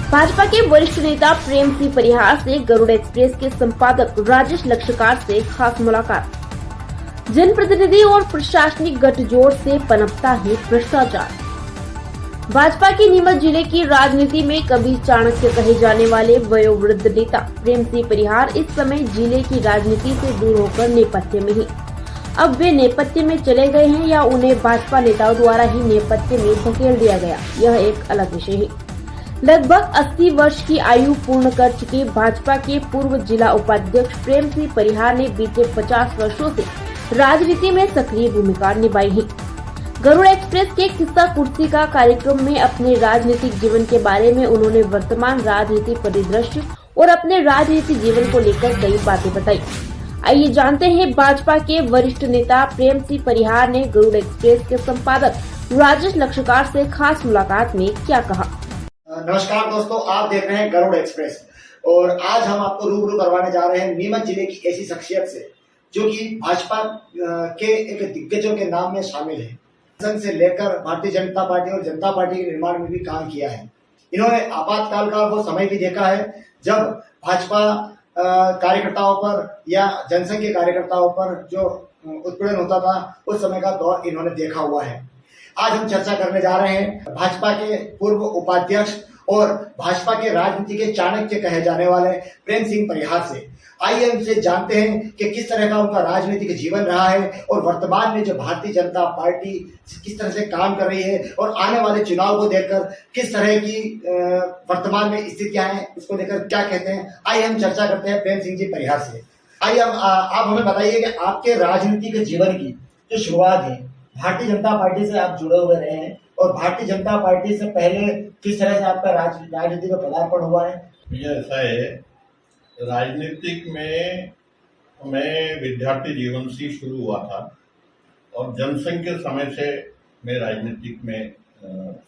भाजपा के वरिष्ठ नेता प्रेम सिंह परिहार से गरुड़ एक्सप्रेस के संपादक राजेश लक्षकार से खास मुलाकात। जनप्रतिनिधि और प्रशासनिक गठजोड़ से पनपता है भ्रष्टाचार। भाजपा के नीमच जिले की राजनीति में कभी चाणक्य कहे जाने वाले वयोवृद्ध नेता प्रेम सिंह परिहार इस समय जिले की राजनीति से दूर होकर नेपथ्य में ही। अब वे नेपथ्य में चले गए हैं या उन्हें भाजपा नेताओं द्वारा ही नेपथ्य में धकेल दिया गया, यह एक अलग विषय है। लगभग 80 वर्ष की आयु पूर्ण कर चुके भाजपा के पूर्व जिला उपाध्यक्ष प्रेम सिंह परिहार ने बीते 50 वर्षों से राजनीति में सक्रिय भूमिका निभाई है। गरुड़ एक्सप्रेस के किस्सा कुर्सी का कार्यक्रम में अपने राजनीतिक जीवन के बारे में उन्होंने वर्तमान राजनीति परिदृश्य और अपने राजनीतिक जीवन को लेकर कई बातें बताई। आइए जानते हैं भाजपा के वरिष्ठ नेता प्रेम सिंह परिहार ने गरुड़ एक्सप्रेस के संपादक राजेश लक्षकार से खास मुलाकात में क्या कहा। नमस्कार दोस्तों, आप देख रहे हैं गरुड़ एक्सप्रेस और आज हम आपको रूबरू करवाने जा रहे हैं नीमच जिले की ऐसी शख्सियत से जो कि भाजपा के एक दिग्गजों के नाम में शामिल है। संघ से लेकर भारतीय जनता पार्टी और जनता पार्टी के निर्माण में भी काम किया है। इन्होंने आपातकाल का वो समय भी देखा है जब भाजपा कार्यकर्ताओं पर या जनसंघ के कार्यकर्ताओं पर जो उत्पीड़न होता था, उस समय का दौर इन्होंने देखा हुआ है। आज हम चर्चा करने जा रहे हैं भाजपा के पूर्व उपाध्यक्ष और भाजपा के राजनीति के चाणक्य कहे जाने वाले प्रेम सिंह परिहार से। आइए उनसे जानते हैं कि किस तरह का उनका राजनीतिक जीवन रहा है और वर्तमान में जो भारतीय जनता पार्टी किस तरह से काम कर रही है और आने वाले चुनाव को देखकर किस तरह की वर्तमान में स्थितियां हैं, उसको लेकर क्या कहते हैं। आइए हम चर्चा करते हैं प्रेम सिंह जी परिहार से। आइए आप हमें बताइए कि आपके राजनीतिक जीवन की जो शुरुआत है, भारतीय जनता पार्टी से आप जुड़े हुए रहे हैं और भारतीय जनता पार्टी से पहले किस तरह से आपका राजनीति में पदार्पण हुआ है। ये ऐसा है, राजनीतिक में मैं विद्यार्थी जीवन से शुरू हुआ था और जनसंघ के समय से मैं राजनीतिक में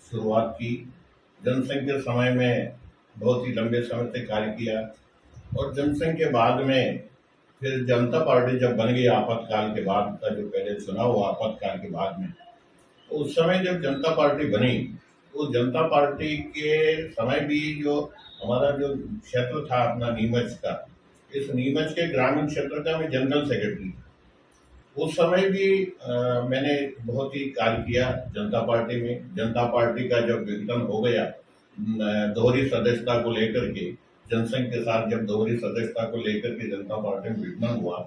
शुरुआत की। जनसंघ के समय में बहुत ही लंबे समय से कार्य किया और जनसंघ के बाद में फिर जनता पार्टी जब बन गई आपातकाल के बाद का, जो पहले चुनाव हुआ आपातकाल के बाद में, तो उस समय जब जनता पार्टी बनी तो जनता पार्टी के समय भी जो हमारा जो क्षेत्र था अपना नीमच का, इस नीमच के ग्रामीण क्षेत्र का मैं जनरल सेक्रेटरी था। उस समय भी मैंने बहुत ही कार्य किया जनता पार्टी में। जनता पार्टी का जब विघटन हो गया दोहरी सदस्यता को लेकर के, जनसंघ के साथ जब दोहरी सदस्यता को लेकर के जनता पार्टी में विघटन हुआ,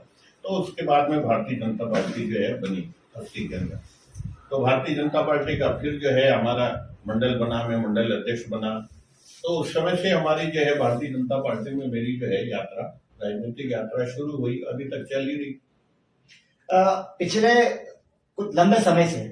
तो उसके बाद में भारतीय जनता पार्टी जो है बनी 80 के अंदर। तो भारतीय जनता पार्टी का फिर जो है हमारा मंडल बना, मैं मंडल अध्यक्ष बना। तो उस समय से हमारी जो है भारतीय जनता पार्टी में मेरी जो है यात्रा, राजनीतिक यात्रा शुरू हुई, अभी तक चल ही रही। पिछले कुछ लंबे समय से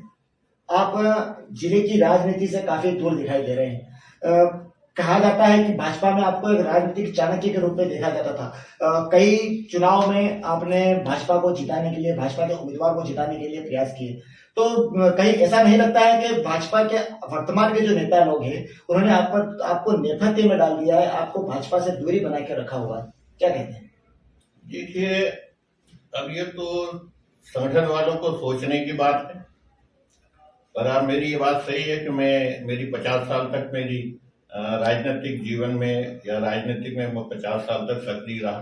आप जिले की राजनीति से काफी दूर दिखाई दे रहे हैं। कहा जाता है कि भाजपा में आपको एक राजनीतिक चाणक्य के रूप में देखा जाता था। कई चुनाव में आपने भाजपा को जिताने के लिए, भाजपा के उम्मीदवार को जिताने के लिए प्रयास किए। तो कहीं ऐसा नहीं लगता है कि भाजपा के वर्तमान के जो नेता लोग हैं उन्होंने आपको नेपथ्य में डाल दिया है, आपको भाजपा से दूरी बना के रखा हुआ है, क्या कहते हैं? देखिए, अब ये तो संगठन वालों को सोचने की बात है, पर अब मेरी ये बात सही है कि मेरी 50 साल तक मेरी राजनीतिक जीवन में या राजनीतिक में मैं 50 साल तक सक्रिय रहा।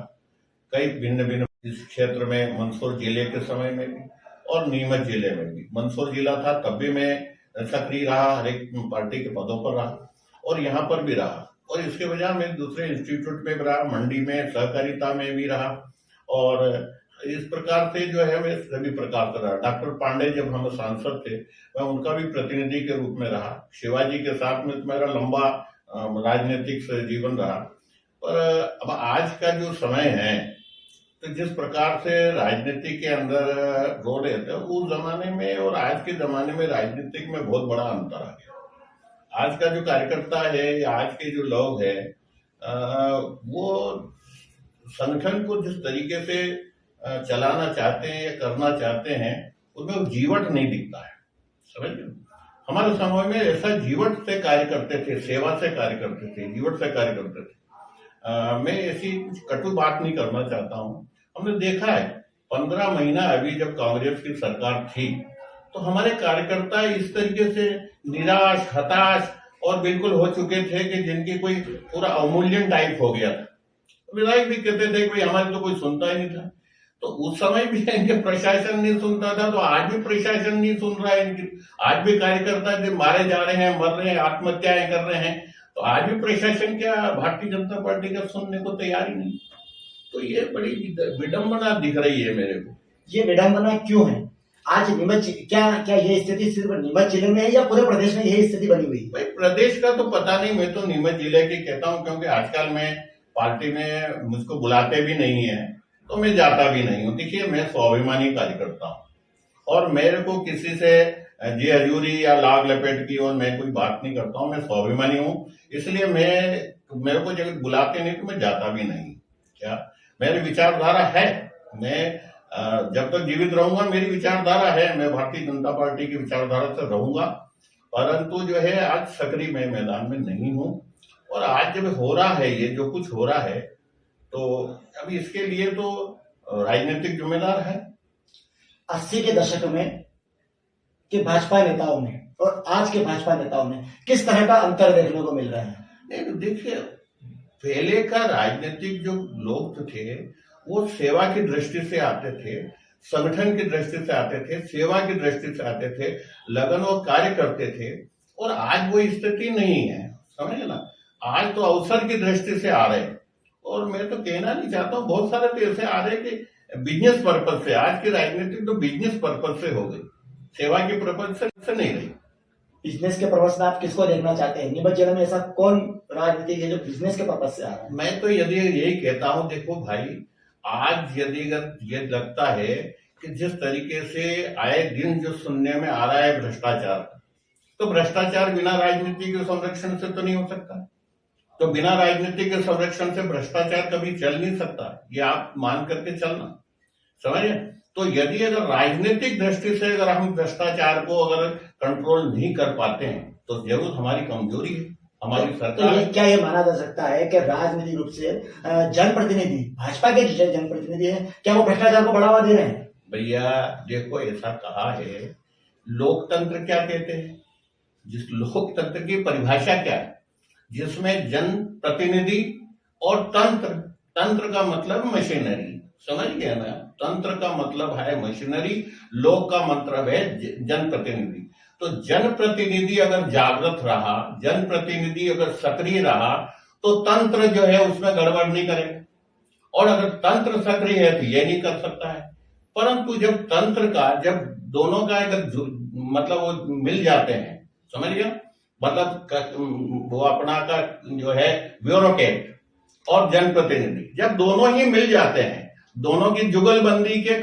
कई भिन्न भिन्न इस क्षेत्र में मंदसौर जिले के समय में भी और नीमच जिले में भी। मंदसौर जिला था तब भी मैं सक्रिय रहा, हर एक पार्टी के पदों पर रहा और यहाँ पर भी रहा। और इसके वजह मैं दूसरे इंस्टीट्यूट में भी रहा, मंडी में, सहकारिता में भी रहा और इस प्रकार से जो है मैं सभी प्रकार से रहा। डॉक्टर पांडे जब हम सांसद थे, मैं उनका भी प्रतिनिधि के रूप में रहा। शिवाजी के साथ में मेरा लंबा राजनीतिक जीवन रहा। पर अब आज का जो समय है, तो जिस प्रकार से राजनीति के अंदर रो रहे थे, उस जमाने में और आज के जमाने में राजनीतिक में बहुत बड़ा अंतर आ गया। आज का जो कार्यकर्ता है या आज के जो लोग हैं, वो संगठन को जिस तरीके से चलाना चाहते हैं या करना चाहते हैं, उसमें जीवट नहीं दिखता है। समझ लो, हमारे समय में ऐसा जीवट से कार्य करते थे, सेवा से कार्य करते थे, जीवट से कार्य करते थे। मैं ऐसी कुछ कटु बात नहीं करना चाहता हूँ। हमने देखा है 15 महीना अभी जब कांग्रेस की सरकार थी, तो हमारे कार्यकर्ता इस तरीके से निराश, हताश और बिल्कुल हो चुके थे कि जिनकी कोई पूरा अवमूल्यन टाइप हो गया था। विधायक भी कहते थे कि भाई हमारे तो कोई सुनता ही नहीं था। तो उस समय भी इनके प्रशासन नहीं सुनता था, तो आज भी प्रशासन नहीं सुन रहा है इनकी। आज भी कार्यकर्ता जो मारे जा रहे हैं, मर रहे हैं, आत्महत्याएं कर रहे हैं, तो आज भी प्रशासन क्या भारतीय जनता पार्टी का सुनने को तैयार ही नहीं। तो ये बड़ी विडंबना दिख रही है मेरे को। ये विडंबना क्यों है? आज नीमच क्या ये स्थिति सिर्फ नीमच जिले में है या पूरे प्रदेश में यही स्थिति बनी हुई है? भाई प्रदेश का तो पता नहीं, मैं तो नीमच जिले की कहता हूँ, क्योंकि आजकल मैं पार्टी में मुझको बुलाते भी नहीं है तो मैं जाता भी नहीं हूँ। देखिए, मैं स्वाभिमानी कार्यकर्ता हूँ और मेरे को किसी से जी हजूरी या लाग लपेट की और मैं कोई बात नहीं करता हूँ। मैं स्वाभिमानी हूँ, इसलिए मेरे को जब बुलाते नहीं तो मैं जाता भी नहीं। क्या मेरी विचारधारा है, मैं जब तक जीवित रहूंगा मेरी विचारधारा है, मैं भारतीय जनता पार्टी की विचारधारा से रहूंगा। परंतु जो है आज सक्रिय मैं मैदान में नहीं हूँ। और आज जब हो रहा है ये जो कुछ हो रहा है, तो अभी इसके लिए तो राजनीतिक जिम्मेदार है। 80 के दशक में के भाजपा नेताओं में और आज के भाजपा नेताओं में किस तरह का अंतर देखने को मिल रहा है? नहीं तो देखिए, पहले का राजनीतिक जो लोग थे वो सेवा की दृष्टि से आते थे, संगठन की दृष्टि से आते थे, सेवा की दृष्टि से आते थे, लगन और कार्य करते थे। और आज वो स्थिति नहीं है, समझे ना। आज तो अवसर की दृष्टि से आ रहे हैं। और मैं तो कहना नहीं चाहता हूँ, बहुत सारे तो ऐसे आ रहे हैं कि बिजनेस पर्पज से, आज की राजनीति तो बिजनेस पर्पज से हो गई, सेवा के पर्पज से नहीं रही। बिजनेस के पर्पज में आप किसको देखना चाहते हैं? नीमच जिले में ऐसा कौन राजनीतिक है जो बिजनेस के पर्पज से आ रहा है? मैं तो यदि यही कहता हूँ, देखो भाई, आज यदि ये लगता है कि जिस तरीके से आए दिन जो सुनने में आ रहा है भ्रष्टाचार, तो भ्रष्टाचार बिना राजनीति के संरक्षण से तो नहीं हो सकता। तो बिना राजनीति के संरक्षण से भ्रष्टाचार कभी चल नहीं सकता, ये आप मान करके चलना, समझे। तो यदि अगर राजनीतिक दृष्टि से अगर हम भ्रष्टाचार को अगर कंट्रोल नहीं कर पाते हैं तो जरूर हमारी कमजोरी है, हमारी सरकार। तो क्या ये माना जा सकता है कि राजनीतिक रूप से जनप्रतिनिधि, भाजपा के जो जनप्रतिनिधि है, क्या वो भ्रष्टाचार को बढ़ावा दे रहे हैं? भैया देखो, ऐसा कहा है, लोकतंत्र क्या कहते हैं? जिस लोकतंत्र की परिभाषा क्या है? जिसमें जन प्रतिनिधि और तंत्र, तंत्र का मतलब मशीनरी, समझ गया ना। तंत्र का मतलब है मशीनरी, लोक का मतलब है जन प्रतिनिधि। तो जन प्रतिनिधि अगर जागृत रहा, जन प्रतिनिधि अगर सक्रिय रहा, तो तंत्र जो है उसमें गड़बड़ नहीं करेगा। और अगर तंत्र सक्रिय है तो ये नहीं कर सकता है। परंतु जब तंत्र का, जब दोनों का अगर मतलब वो मिल जाते हैं, समझ गया, मतलब वो अपना का जो है ब्यूरोक्रेट और जनप्रतिनिधि, जब दोनों ही मिल जाते हैं, दोनों की जुगलबंदी के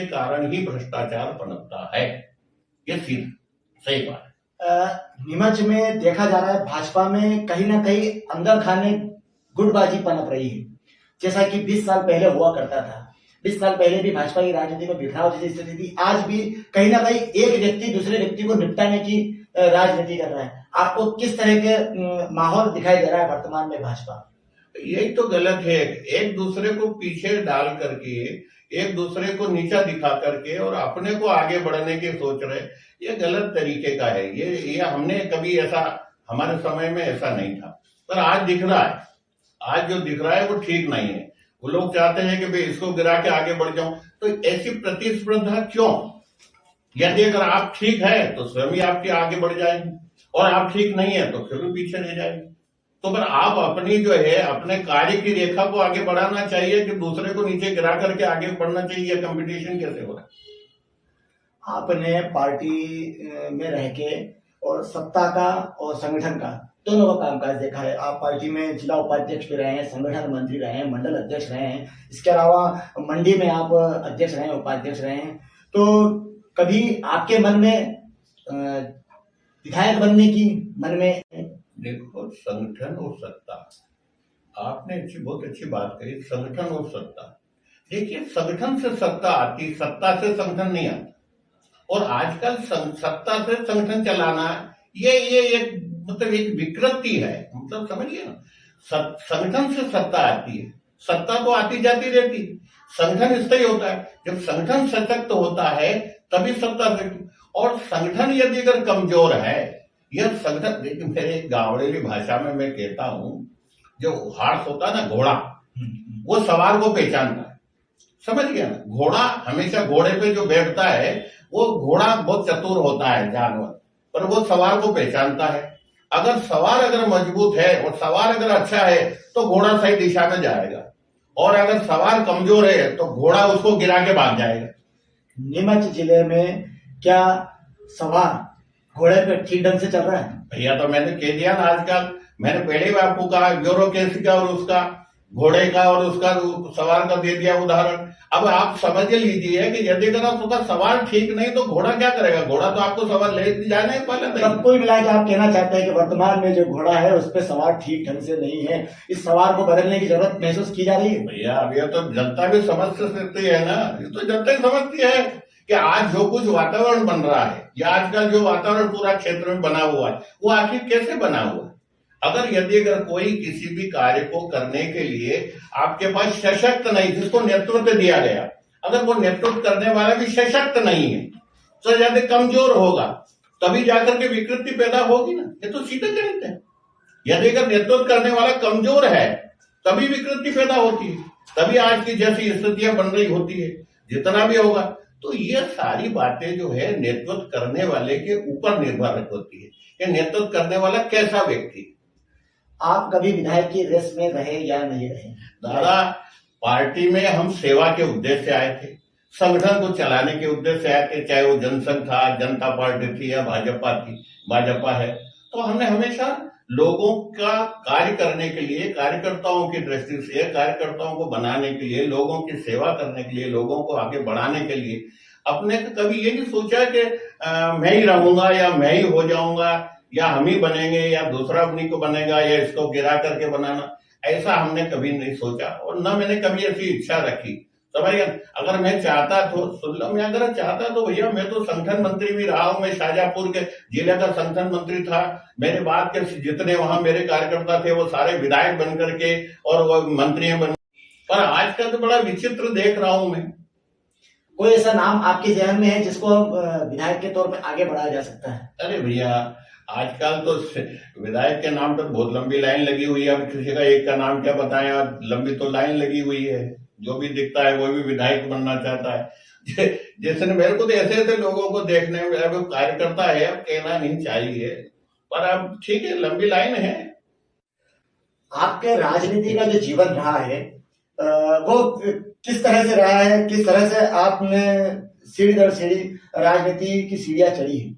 कारण ही भ्रष्टाचार पनपता है। ये सही बात है। नीमच में देखा जा रहा है भाजपा में कहीं ना कहीं अंदर खाने गुटबाजी पनप रही है, जैसा कि 20 साल पहले हुआ करता था। 20 साल पहले भी भाजपा की राजनीति में बिखराव जैसी स्थिति थी। आज भी कहीं ना कहीं एक व्यक्ति दूसरे व्यक्ति को निपटाने की राजनीति कर रहा है। आपको किस तरह के माहौल दिखाई दे रहा है वर्तमान में भाजपा? यही तो गलत है, एक दूसरे को पीछे डाल करके, एक दूसरे को नीचा दिखा करके और अपने को आगे बढ़ने की सोच रहे, ये गलत तरीके का है। ये हमने कभी ऐसा, हमारे समय में ऐसा नहीं था, पर आज दिख रहा है। आज जो दिख रहा है वो ठीक नहीं है। वो लोग चाहते हैं कि भाई इसको गिरा के आगे बढ़ जाऊं, तो ऐसी प्रतिस्पर्धा क्यों? यदि अगर आप ठीक है तो स्वयं ही आपके आगे बढ़ जाएंगे, और आप ठीक नहीं है तो फिर भी पीछे रह जाएंगे। तो पर आप अपनी जो है अपने कार्य की रेखा को आगे बढ़ाना चाहिए कि दूसरे को नीचे गिरा करके आगे बढ़ना चाहिए। कंपटीशन कैसे हो रहा है? आपने पार्टी में रह के और सत्ता का और संगठन का दोनों का कामकाज देखा है। आप पार्टी में जिला उपाध्यक्ष भी रहे हैं, संगठन मंत्री रहे हैं, मंडल अध्यक्ष रहे हैं, इसके अलावा मंडी में आप अध्यक्ष रहे हैं, उपाध्यक्ष रहे हैं। तो कभी आपके मन में विधायक बनने की मन में? देखो, संगठन और सत्ता, आपने बहुत अच्छी बात कही, संगठन और सत्ता। देखिए, संगठन से सत्ता आती, सत्ता से संगठन नहीं आता। और आजकल सत्ता से संगठन चलाना ये एक मतलब एक विकृति है, मतलब समझिए ना। संगठन से सत्ता आती है, सत्ता तो आती जाती रहती, संगठन स्थायी होता है। जब संगठन सशक्त होता है तभी सत्ता रहती। और संगठन यदि अगर कमजोर है यह संगठन, देखिए मेरे गावड़ेली भाषा में मैं कहता हूं, जो हार्स होता है ना घोड़ा, वो सवार को पहचानता है, समझ गया ना। घोड़ा हमेशा घोड़े पे जो बैठता है वो घोड़ा बहुत चतुर होता है जानवर, पर वो सवार को पहचानता है। अगर सवार अगर मजबूत है और सवार अगर अच्छा है तो घोड़ा सही दिशा में जाएगा, और अगर सवार कमजोर है तो घोड़ा उसको गिरा के भाग जाएगा। नीमच जिले में क्या सवार घोड़े पे ठीक ढंग से चल रहा है? भैया तो मैंने कह दिया ना, आजकल मैंने पहले भी आपको कहा, ब्यूरोक्रेसी का और उसका घोड़े का और उसका सवार का दे दिया उदाहरण। अब आप समझ लीजिए कि यदि अगर उसका सवार ठीक नहीं तो घोड़ा क्या करेगा? घोड़ा तो आपको सवार ले जाने पहले नहीं। सब कुल मिला के आप कहना चाहते हैं कि वर्तमान में जो घोड़ा है उस पर सवार ठीक ढंग से नहीं है, इस सवार को बदलने की जरूरत महसूस की जा रही है? भैया अब ये तो जनता भी समझ सकती है ना, ये तो जनता ही समझती है कि आज जो कुछ वातावरण बन रहा है या आजकल जो वातावरण पूरा क्षेत्र में बना हुआ है वो आखिर कैसे बना हुआ है। अगर कोई किसी भी कार्य को करने के लिए आपके पास सशक्त नहीं, जिसको नेतृत्व दिया गया, अगर वो नेतृत्व करने वाला भी सशक्त नहीं है तो यदि कमजोर होगा तभी जाकर के विकृति पैदा होगी ना। ये तो सीधे गणित है। यदि अगर नेतृत्व करने वाला कमजोर है तभी विकृति पैदा होती है, तभी आज की जैसी स्थितियां बन रही होती है, जितना भी होगा। तो ये सारी बातें जो है नेतृत्व करने वाले के ऊपर निर्भर होती है कि नेतृत्व करने वाला कैसा व्यक्ति। आप कभी विधायक की रेस में रहे या नहीं रहे? दादा, पार्टी में हम सेवा के उद्देश्य से आए थे, संगठन को चलाने के उद्देश्य से आए थे, चाहे वो जनसंघ था, जनता पार्टी थी या भाजपा है। तो हमने हमेशा लोगों का कार्य करने के लिए, कार्यकर्ताओं की दृष्टि से, कार्यकर्ताओं को बनाने के लिए, लोगों की सेवा करने के लिए, लोगों को आगे बढ़ाने के लिए अपने कभी ये नहीं सोचा कि मैं ही रहूंगा या मैं ही हो जाऊंगा या हम ही बनेंगे या दूसरा अपनी को बनेगा या इसको गिरा करके बनाना। ऐसा हमने कभी नहीं सोचा और न मैंने कभी ऐसी इच्छा रखी। समझिए, अगर मैं चाहता तो सुन लो, मैं अगर चाहता तो भैया मैं तो संगठन मंत्री भी रहा हूं। मैं शाहजहांपुर के जिले का संगठन मंत्री था। मेरे बाद के जितने वहां मेरे कार्यकर्ता थे वो सारे विधायक बन करके और वो मंत्री बन। पर आज का तो बड़ा विचित्र देख रहा हूं मैं। कोई ऐसा नाम आपके जहन में है जिसको विधायक के तौर पर आगे बढ़ाया जा सकता है? अरे भैया, आजकल तो विधायक के नाम पर बहुत लंबी लाइन लगी हुई है। अब किसी का एक का नाम क्या बताएं, लंबी तो लाइन लगी हुई है। जो भी दिखता है वो भी विधायक बनना चाहता है। जिसने मेरे को तो ऐसे लोगों को देखने में, अब कार्यकर्ता है, अब कहना नहीं चाहिए, पर अब ठीक है, लंबी लाइन है। आपके राजनीति का जो जीवन रहा है वो किस तरह से रहा है? किस तरह से आपने सीढ़ी दर सीढ़ी राजनीति की सीढ़ियां चढ़ी है?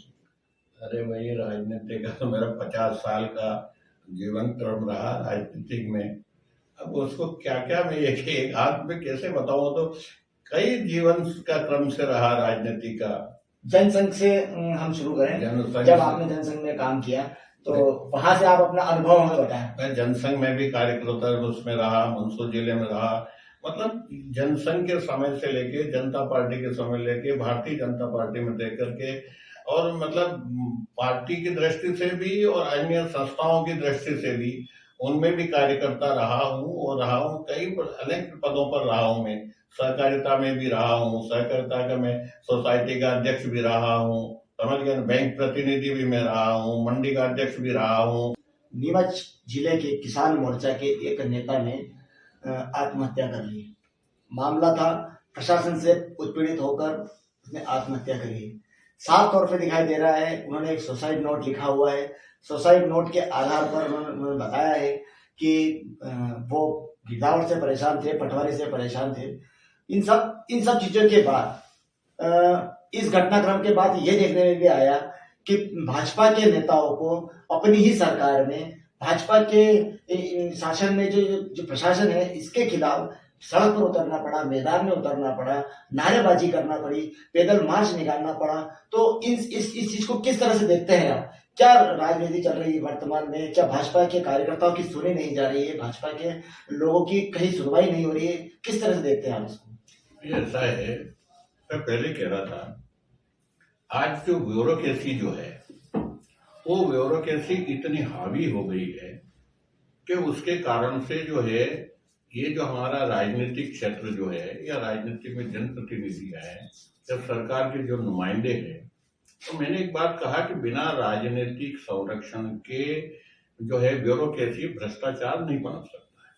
अरे भाई, राजनीति का तो मेरा 50 साल का जीवन क्रम रहा राजनीतिक में। अब उसको क्या क्या मैं एक हाथ में कैसे बताऊं, तो कई जीवन का क्रम से रहा राजनीति का। जनसंघ से हम शुरू करें। जब आपने जनसंघ में काम किया तो वहां से आप अपना अनुभव हमें बताएं। मैं जनसंघ में भी कार्यकर्ता उसमें रहा, मंदसौर जिले में रहा। मतलब जनसंघ के समय से लेके जनता पार्टी के समय लेके भारतीय जनता पार्टी में देख करके, और मतलब पार्टी की दृष्टि से भी और अन्य संस्थाओं की दृष्टि से भी उनमें भी कार्यकर्ता रहा हूँ। कई अनेक पदों पर रहा हूँ। मैं सहकारिता में भी रहा हूँ, सहकारिता का मैं सोसाइटी का अध्यक्ष भी रहा हूँ, समझ गए, बैंक प्रतिनिधि भी मैं रहा हूँ, मंडी का अध्यक्ष भी रहा हूँ। नीमच जिले के किसान मोर्चा के एक नेता ने आत्महत्या कर ली। मामला था प्रशासन से उत्पीड़ित होकर उसने आत्महत्या करी। साफ तौर पे दिखाई दे रहा है, उन्होंने एक सुसाइड नोट लिखा हुआ है। सुसाइड नोट के आधार पर उन्होंने बताया है कि वो गिरदावट से परेशान थे, पटवारी से परेशान थे। इन सब चीजों के बाद इस घटनाक्रम के बाद ये देखने में भी आया कि भाजपा के नेताओं को अपनी ही सरकार में, भाजपा के शासन में जो प्रशासन है, इसके खिलाफ सड़क पर उतरना पड़ा, मैदान में उतरना पड़ा, नारेबाजी करना पड़ी, पैदल मार्च निकालना पड़ा। तो इस चीज को किस तरह से देखते हैं आप? क्या राजनीति चल रही है वर्तमान में? क्या भाजपा के कार्यकर्ताओं की सुनी नहीं जा रही है? भाजपा के लोगों की कहीं सुनवाई नहीं हो रही है? किस तरह से देखते हैं आप इसको? ऐसा है, मैं पहले कह रहा था, आज जो ब्यूरोक्रेसी जो है वो ब्यूरोक्रेसी इतनी हावी हो गई है कि उसके कारण से जो है ये जो हमारा राजनीतिक क्षेत्र जो है या राजनीति में जनप्रतिनिधि है या सरकार के जो नुमाइंदे हैं तो मैंने एक बात कहा कि बिना राजनीतिक संरक्षण के जो है ब्यूरोक्रेसी भ्रष्टाचार नहीं पनप सकता है।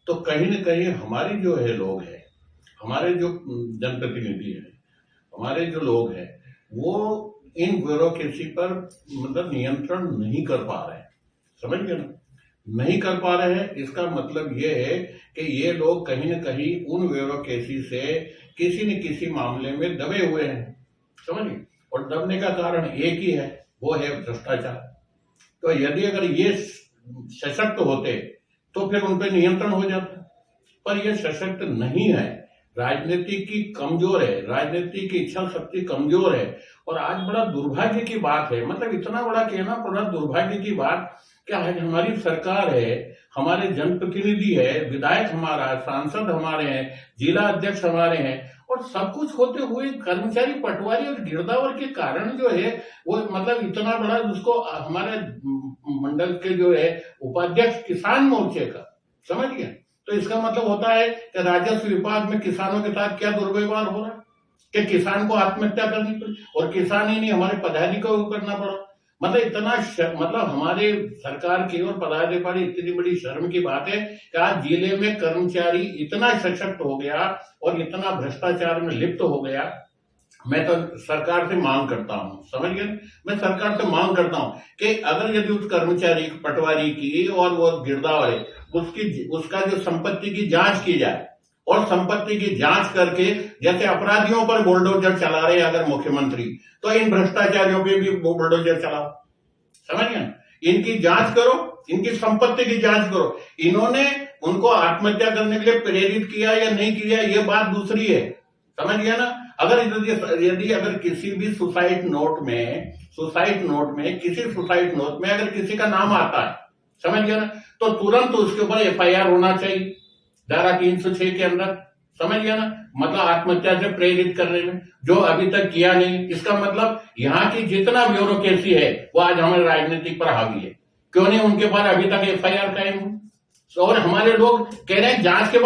तो कहीं न कहीं हमारी जो है लोग हैं, हमारे जो जनप्रतिनिधि हैं, हमारे जो लोग हैं, वो इन ब्यूरोक्रेसी पर मतलब नियंत्रण नहीं कर पा रहे हैं। समझ गए ना? नहीं कर पा रहे हैं, इसका मतलब ये है कि ये लोग कहीं न कहीं उन ब्यूरोक्रेसी से किसी न किसी मामले में दबे हुए हैं। समझिए? और दबने का कारण एक ही है, वो है भ्रष्टाचार। तो यदि अगर ये सशक्त होते तो फिर उन पर नियंत्रण हो जाता, पर ये सशक्त नहीं है। राजनीति की कमजोर है, राजनीति की इच्छा शक्ति कमजोर है। और आज बड़ा दुर्भाग्य की बात है, मतलब इतना बड़ा कहना बड़ा दुर्भाग्य की बात कि आज हमारी सरकार है, हमारे जनप्रतिनिधि है, विधायक हमारा है, सांसद हमारे हैं, जिला अध्यक्ष हमारे हैं, और सब कुछ होते हुए कर्मचारी पटवारी और गिरदावर के कारण जो है वो मतलब इतना बड़ा उसको हमारे मंडल के जो है उपाध्यक्ष किसान मोर्चे का, समझ गए? तो इसका मतलब होता है कि राजस्व विभाग में किसानों के साथ क्या दुर्व्यवहार हो रहा है कि किसान को आत्महत्या करनी पड़ी, और किसान ही नहीं हमारे पदाधिकारियों को करना पड़ा। मतलब इतना मतलब हमारे सरकार की और पदाधिकारी इतनी बड़ी शर्म की बात है कि आज जिले में कर्मचारी इतना सशक्त हो गया और इतना भ्रष्टाचार में लिप्त हो गया। मैं तो सरकार से मांग करता हूं, समझ गए? मैं सरकार से मांग करता हूं कि अगर यदि उस कर्मचारी पटवारी की और वो गिरदावर है उसका जो संपत्ति की जांच की जाए, और संपत्ति की जांच करके जैसे अपराधियों पर बुलडोजर चला रहे अगर मुख्यमंत्री, तो इन भ्रष्टाचारियों पे भी वो बुलडोजर चलाओ। समझ गए? इनकी जांच करो, इनकी संपत्ति की जांच करो। इन्होंने उनको आत्महत्या करने के लिए प्रेरित किया या नहीं किया, ये बात दूसरी है। समझ गया ना? यदि अगर किसी भी सुसाइड नोट में अगर किसी का नाम आता है, समझ गया ना, तो तुरंत उसके ऊपर एफआईआर होना चाहिए धारा 306 के अंदर। समझ गया ना? मतलब आत्महत्या से प्रेरित करने में, जो अभी तक किया नहीं। इसका मतलब यहाँ की जितना ब्यूरोक्रेसी है वो आज हमारे राजनीतिक पर हावी है। क्यों नहीं उनके पास अभी तक एफआईआर कायम हो? और हमारे लोग कह रहे हैं जांच के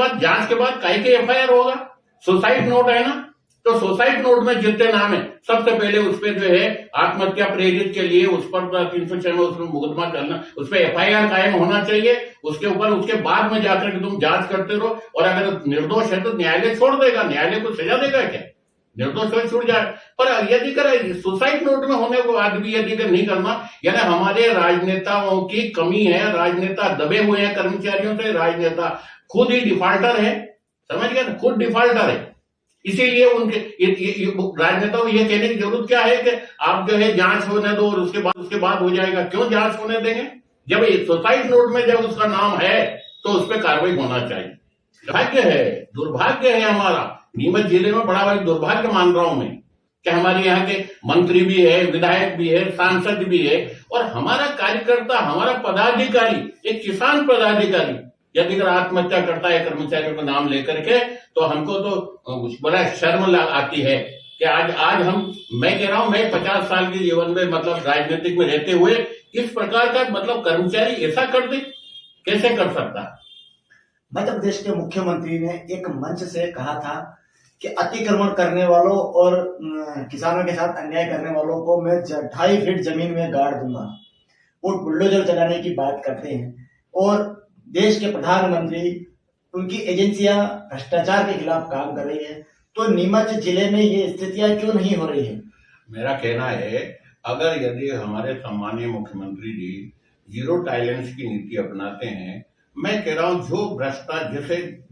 बाद काहे के एफआईआर होगा? सुसाइड नोट है ना, तो सुसाइड नोट में जितने नाम है सबसे पहले उस पर जो है आत्महत्या प्रेरित के लिए उस पर 306 में उसमें मुकदमा करना, उस पर एफआईआर कायम होना चाहिए। उसके ऊपर उसके बाद में जाकर के तुम जांच करते रहो, और अगर निर्दोष है तो न्यायालय छोड़ देगा, न्यायालय को सजा देगा क्या? निर्दोष हो छूट जाए। पर यदि कर सुसाइड नोट में होने के बाद भी यदि नहीं करना, यानी हमारे राजनेताओं की कमी है। राजनेता दबे हुए हैं कर्मचारियों से, राजनेता खुद ही डिफॉल्टर है। समझ गए? खुद डिफॉल्टर है। इसीलिए उनके राजनेताओं को ये कहने की जरूरत क्या है कि आप जो है जांच होने दो और उसके बाद हो जाएगा। क्यों जांच होने देंगे? जब सुसाइड नोट में जब उसका नाम है तो उस पर कार्रवाई होना चाहिए। दुर्भाग्य है हमारा नीमच जिले में, बड़ा भाई दुर्भाग्य मान रहा हूं मैं कि हमारे यहाँ के मंत्री भी है, विधायक भी है, सांसद भी है, और हमारा कार्यकर्ता, हमारा पदाधिकारी, एक किसान पदाधिकारी यदि अगर आत्महत्या करता है कर्मचारियों का नाम लेकर के, तो हमको तो बड़ा शर्म आती है कि आज मैं कह रहा हूं, मैं 50 साल के जीवन में मतलब राजनीतिक में रहते हुए इस प्रकार का मतलब कर्मचारी ऐसा कर दे, कैसे कर सकता? मध्य प्रदेश के मुख्यमंत्री ने एक मंच से कहा था कि अतिक्रमण करने वालों और किसानों के साथ अन्याय करने वालों को मैं 2.5 फीट जमीन में गाड़ दूंगा। वो बुलडोजर चलाने की बात करते हैं, और देश के प्रधानमंत्री, उनकी एजेंसियां भ्रष्टाचार के खिलाफ काम कर रही है। तो नीमच जिले में ये स्थितियां क्यों नहीं हो रही है? मेरा कहना है, अगर यदि हमारे सम्मानीय मुख्यमंत्री जी जीरो टॉलरेंस की नीति अपनाते हैं, मैं कह रहा हूं जो भ्रष्टाचार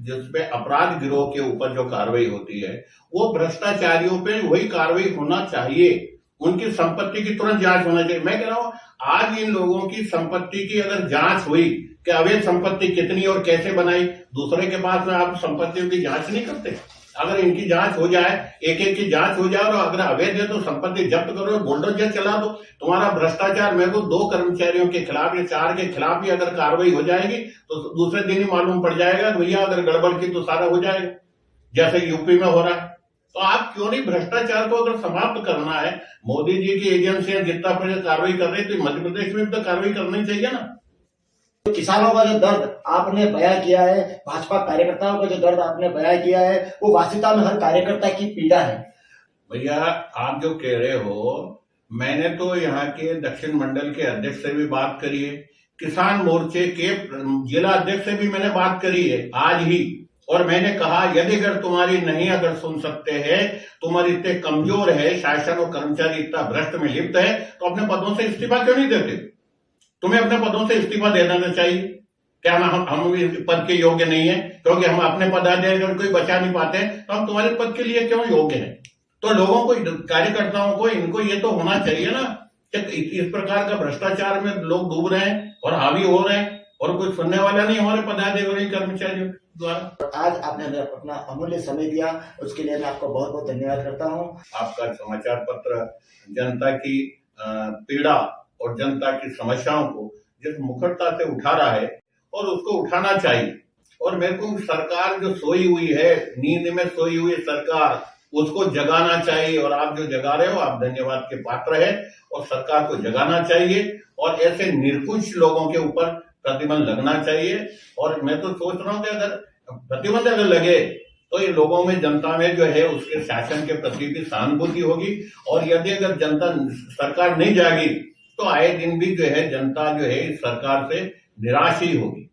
जिसपे अपराध गिरोह के ऊपर जो कार्रवाई होती है, वो भ्रष्टाचारियों पे वही कार्रवाई होना चाहिए। उनकी संपत्ति की तुरंत जांच होना चाहिए। मैं कह रहा हूं आज इन लोगों की संपत्ति की अगर जांच हुई कि अवैध संपत्ति कितनी और कैसे बनाई, दूसरे के पास में आप संपत्तियों की जांच नहीं करते। अगर इनकी जांच हो जाए, एक एक की जांच हो जाए, और अगर अवैध है तो संपत्ति जब्त करो, बुलडोजर चला दो। तुम्हारा भ्रष्टाचार, मेरे को 2 कर्मचारियों के खिलाफ या 4 के खिलाफ भी अगर कार्रवाई हो जाएगी तो दूसरे दिन ही मालूम पड़ जाएगा कि भैया अगर गड़बड़ की तो सारा हो जाएगा, जैसे यूपी में हो रहा है। तो आप क्यों नहीं भ्रष्टाचार को अगर समाप्त करना है, मोदी जी की एजेंसियां जितना पहले कार्रवाई कर रही तो मध्य प्रदेश में भी तो कार्रवाई करनी चाहिए ना। किसानों का जो दर्द आपने बयां किया है, भाजपा कार्यकर्ताओं का जो दर्द आपने बयां किया है, वो वास्तविकता में हर कार्यकर्ता की पीड़ा है। भैया आप जो कह रहे हो मैंने तो यहाँ के दक्षिण मंडल के अध्यक्ष से भी बात करी है, किसान मोर्चे के जिला अध्यक्ष से भी मैंने बात करी है आज ही। और मैंने कहा यदि अगर तुम्हारी नहीं अगर सुन सकते हैं, तुम्हारी इतने कमजोर है, शासन और कर्मचारी इतना भ्रष्ट में लिप्त है, तो अपने पदों से इस्तीफा क्यों नहीं देते? तुम्हें अपने पदों से इस्तीफा दे देना चाहिए। क्या हम इस पद के योग्य नहीं है? क्योंकि हम अपने पदाधिकारी कोई बचा नहीं पाते तो हम तुम्हारे पद के लिए क्यों योग्य हैं? तो लोगों को, कार्यकर्ताओं को, इनको ये तो होना चाहिए ना कि इस प्रकार का भ्रष्टाचार में लोग डूब रहे हैं और हावी हो रहे हैं और कोई सुनने वाला नहीं हमारे पदाधिकारी कर्मचारियों द्वारा। आज आपने हमें अपना अमूल्य समय दिया, उसके लिए मैं आपको बहुत बहुत धन्यवाद करता हूँ। आपका समाचार पत्र जनता की पीड़ा और जनता की समस्याओं को जिस मुखरता से उठा रहा है और उसको उठाना चाहिए। और मेरे को सरकार जो सोई हुई है, नींद में सोई हुई सरकार, उसको जगाना चाहिए। और आप जो जगा रहे हो, आप धन्यवाद के पात्र है। और सरकार को जगाना चाहिए और ऐसे निर्कुश लोगों के ऊपर प्रतिबंध लगना चाहिए। और मैं तो सोच रहा हूँ कि अगर प्रतिबंध अगर लगे तो ये लोगों में, जनता में जो है उसके शासन के प्रति भी सहानुभूति होगी। और यदि अगर जनता, सरकार नहीं जागी तो आए दिन भी जो है जनता जो है इस सरकार से निराश ही होगी।